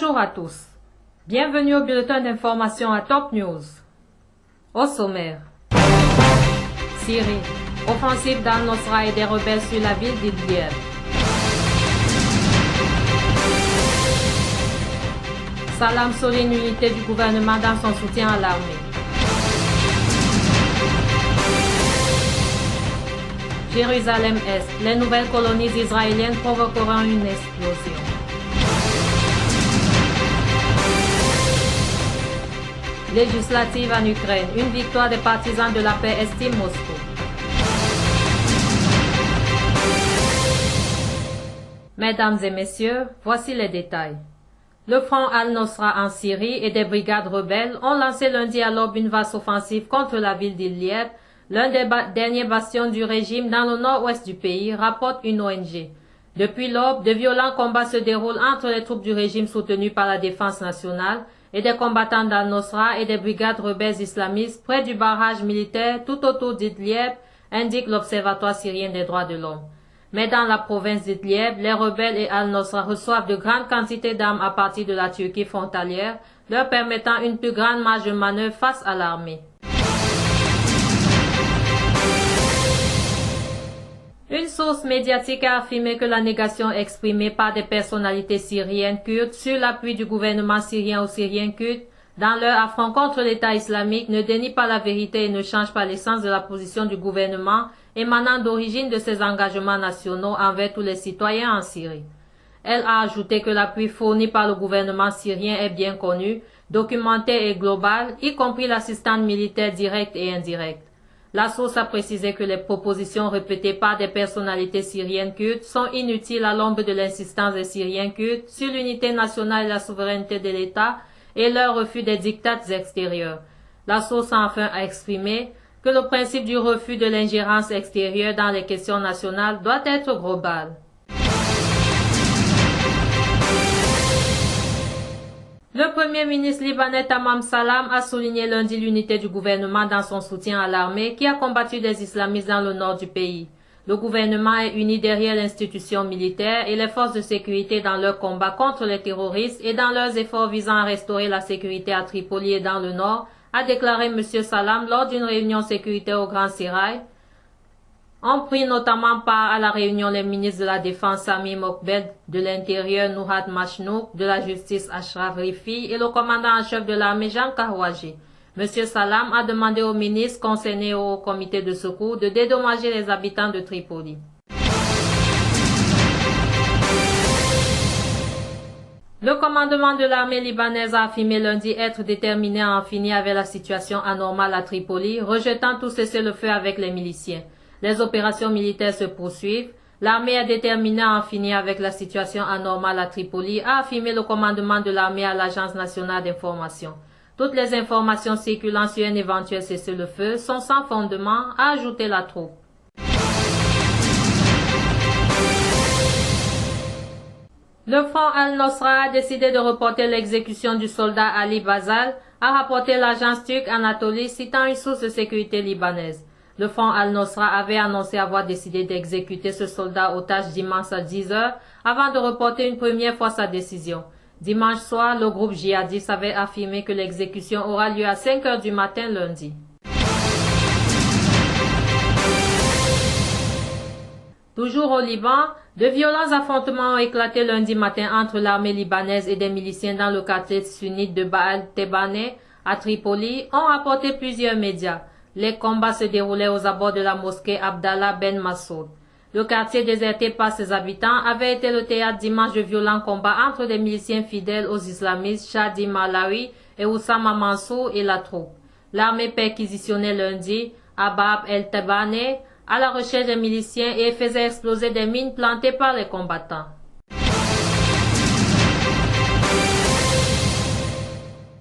Bonjour à tous. Bienvenue au bulletin d'information à Top News. Au sommaire. Syrie. Offensive d'Al-Nosra et des rebelles sur la ville d'Idlib. Salam souligne l'unité du gouvernement dans son soutien à l'armée. Jérusalem-Est. Les nouvelles colonies israéliennes provoqueront une explosion. Législative en Ukraine. Une victoire des partisans de la paix, estime Moscou. Mesdames et messieurs, voici les détails. Le front Al-Nosra en Syrie et des brigades rebelles ont lancé lundi à l'aube une vaste offensive contre la ville d'Idlib, l'un des derniers bastions du régime dans le nord-ouest du pays, rapporte une ONG. Depuis l'aube, de violents combats se déroulent entre les troupes du régime soutenues par la défense nationale et des combattants d'Al-Nosra et des brigades rebelles islamistes près du barrage militaire tout autour d'Idlib, indique l'Observatoire syrien des droits de l'homme. Mais dans la province d'Idlib, les rebelles et Al-Nosra reçoivent de grandes quantités d'armes à partir de la Turquie frontalière, leur permettant une plus grande marge de manœuvre face à l'armée. Une source médiatique a affirmé que la négation exprimée par des personnalités syriennes kurdes sur l'appui du gouvernement syrien aux Syriens kurdes dans leur affront contre l'État islamique ne dénie pas la vérité et ne change pas l'essence de la position du gouvernement émanant d'origine de ses engagements nationaux envers tous les citoyens en Syrie. Elle a ajouté que l'appui fourni par le gouvernement syrien est bien connu, documenté et global, y compris l'assistance militaire directe et indirecte. La source a précisé que les propositions répétées par des personnalités syriennes kurdes sont inutiles à l'ombre de l'insistance des Syriens kurdes sur l'unité nationale et la souveraineté de l'État et leur refus des diktats extérieurs. La source a enfin exprimé que le principe du refus de l'ingérence extérieure dans les questions nationales doit être global. Le premier ministre libanais Tamam Salam a souligné lundi l'unité du gouvernement dans son soutien à l'armée qui a combattu des islamistes dans le nord du pays. Le gouvernement est uni derrière l'institution militaire et les forces de sécurité dans leur combat contre les terroristes et dans leurs efforts visant à restaurer la sécurité à Tripoli et dans le nord, a déclaré M. Salam lors d'une réunion sécuritaire au Grand Sérail. Ont pris notamment part à la réunion les ministres de la Défense Sami Mokbel, de l'Intérieur Nouhat Machnouk, de la Justice Ashraf Rifi et le commandant en chef de l'armée Jean Kahwaji. M. Salam a demandé aux ministres concernés au comité de secours de dédommager les habitants de Tripoli. Le commandement de l'armée libanaise a affirmé lundi être déterminé à en finir avec la situation anormale à Tripoli, rejetant tout cessez-le-feu avec les miliciens. Les opérations militaires se poursuivent. L'armée est déterminée à en finir avec la situation anormale à Tripoli, a affirmé le commandement de l'armée à l'Agence nationale d'information. Toutes les informations circulant sur un éventuel cessez-le-feu sont sans fondement, a ajouté la troupe. Le front Al-Nosra a décidé de reporter l'exécution du soldat Ali Bazal, a rapporté l'agence turque Anatolie citant une source de sécurité libanaise. Le front Al-Nosra avait annoncé avoir décidé d'exécuter ce soldat otage dimanche à 10 h avant de reporter une première fois sa décision. Dimanche soir, le groupe djihadiste avait affirmé que l'exécution aura lieu à 5 h du matin lundi. Toujours au Liban, de violents affrontements ont éclaté lundi matin entre l'armée libanaise et des miliciens dans le quartier sunnite de Baal Tebane à Tripoli, ont rapporté plusieurs médias. Les combats se déroulaient aux abords de la mosquée Abdallah Ben Massoud. Le quartier déserté par ses habitants avait été le théâtre dimanche de violents combats entre des miliciens fidèles aux islamistes Shadi Malawi et Oussama Mansour et la troupe. L'armée perquisitionnait lundi à Bab el-Tebane à la recherche des miliciens et faisait exploser des mines plantées par les combattants.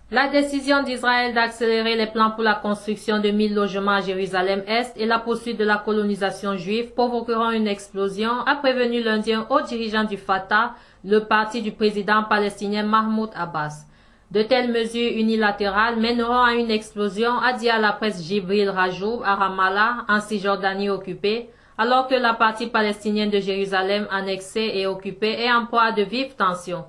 La décision d'Israël d'accélérer les plans pour la construction de 1000 logements à Jérusalem-Est et la poursuite de la colonisation juive provoqueront une explosion, a prévenu lundi un haut dirigeant du Fatah, le parti du président palestinien Mahmoud Abbas. De telles mesures unilatérales mèneront à une explosion, a dit à la presse Jibril Rajoub à Ramallah, en Cisjordanie occupée, alors que la partie palestinienne de Jérusalem annexée et occupée est en proie à de vives tensions.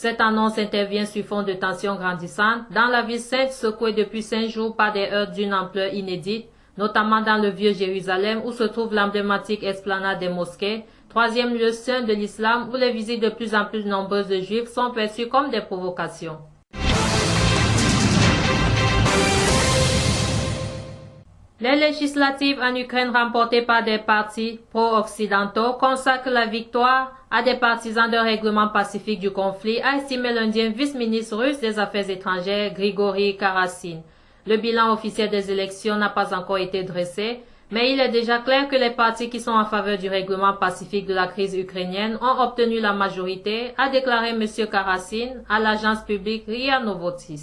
Cette annonce intervient sur fond de tensions grandissantes dans la ville sainte secouée depuis 5 jours par des heurts d'une ampleur inédite, notamment dans le vieux Jérusalem où se trouve l'emblématique esplanade des mosquées, troisième lieu saint de l'islam où les visites de plus en plus nombreuses de juifs sont perçues comme des provocations. Les législatives en Ukraine remportées par des partis pro-occidentaux consacrent la victoire à des partisans d'un règlement pacifique du conflit, a estimé lundi un vice-ministre russe des Affaires étrangères, Grigori Karasin. Le bilan officiel des élections n'a pas encore été dressé, mais il est déjà clair que les partis qui sont en faveur du règlement pacifique de la crise ukrainienne ont obtenu la majorité, a déclaré M. Karasin à l'agence publique RIA Novosti.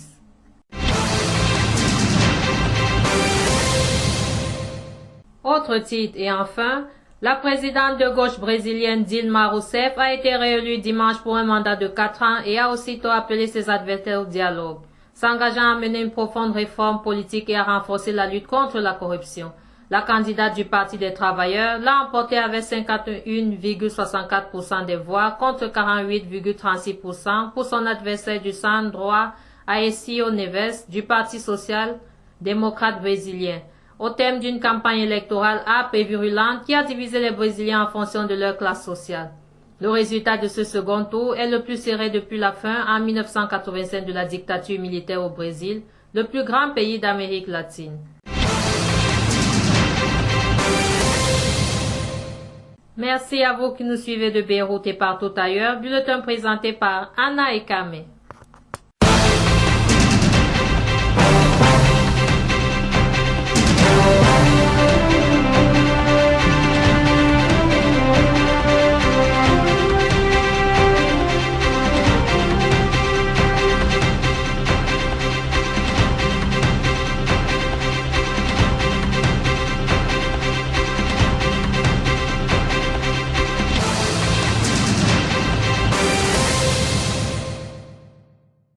Autre titre et enfin, la présidente de gauche brésilienne Dilma Rousseff a été réélue dimanche pour un mandat de 4 ans et a aussitôt appelé ses adversaires au dialogue, s'engageant à mener une profonde réforme politique et à renforcer la lutte contre la corruption. La candidate du Parti des travailleurs l'a emporté avec 51,64% des voix contre 48,36% pour son adversaire du centre droit Aécio Neves du Parti social-démocrate brésilien, au terme d'une campagne électorale âpre et virulente qui a divisé les Brésiliens en fonction de leur classe sociale. Le résultat de ce second tour est le plus serré depuis la fin en 1985 de la dictature militaire au Brésil, le plus grand pays d'Amérique latine. Merci à vous qui nous suivez de Beyrouth et partout ailleurs. Bulletin présenté par Anna Ekame.